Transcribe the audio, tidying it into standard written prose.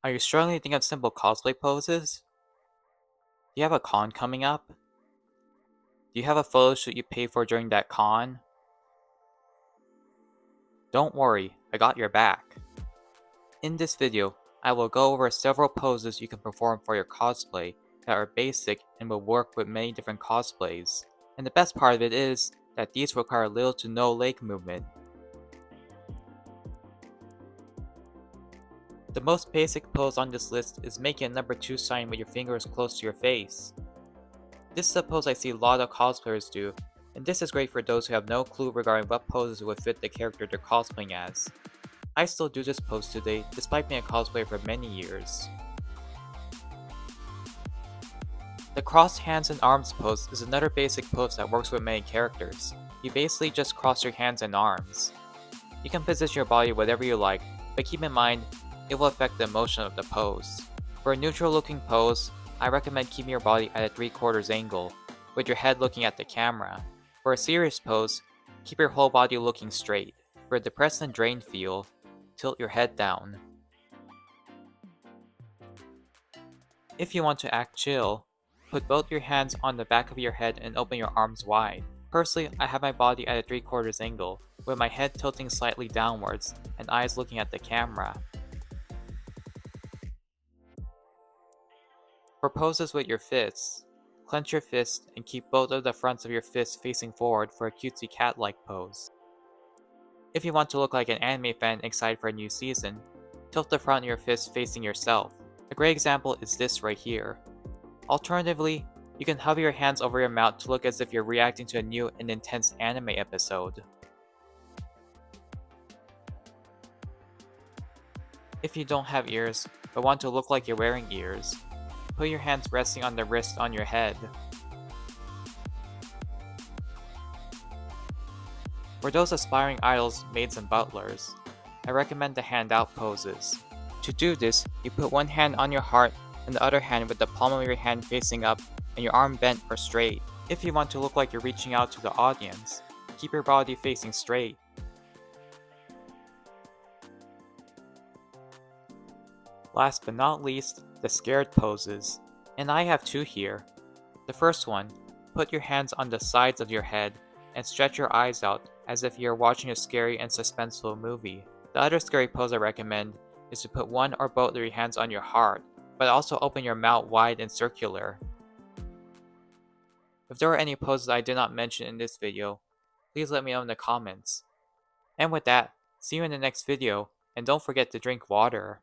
Are you struggling to think of simple cosplay poses? Do you have a con coming up? Do you have a photo shoot you paid for during that con? Don't worry, I got your back. In this video, I will go over several poses you can perform for your cosplay that are basic and will work with many different cosplays. And the best part of it is that these require little to no leg movement. The most basic pose on this list is making a number 2 sign with your fingers close to your face. This is a pose I see a lot of cosplayers do, and this is great for those who have no clue regarding what poses would fit the character they're cosplaying as. I still do this pose today, despite being a cosplayer for many years. The crossed hands and arms pose is another basic pose that works with many characters. You basically just cross your hands and arms. You can position your body whatever you like, but keep in mind, it will affect the motion of the pose. For a neutral looking pose, I recommend keeping your body at a 3/4 angle, with your head looking at the camera. For a serious pose, keep your whole body looking straight. For a depressed and drained feel, tilt your head down. If you want to act chill, put both your hands on the back of your head and open your arms wide. Personally, I have my body at a 3/4 angle, with my head tilting slightly downwards and eyes looking at the camera. For poses with your fists, clench your fist and keep both of the fronts of your fists facing forward for a cutesy cat-like pose. If you want to look like an anime fan excited for a new season, tilt the front of your fist facing yourself. A great example is this right here. Alternatively, you can hover your hands over your mouth to look as if you're reacting to a new and intense anime episode. If you don't have ears, but want to look like you're wearing ears, put your hands resting on the wrist on your head. For those aspiring idols, maids, and butlers, I recommend the hand-out poses. To do this, you put one hand on your heart and the other hand with the palm of your hand facing up and your arm bent or straight. If you want to look like you're reaching out to the audience, keep your body facing straight. Last but not least, the scared poses, and I have two here. The first one, put your hands on the sides of your head and stretch your eyes out as if you're watching a scary and suspenseful movie. The other scary pose I recommend is to put one or both of your hands on your heart, but also open your mouth wide and circular. If there are any poses I did not mention in this video, please let me know in the comments. And with that, see you in the next video, and don't forget to drink water.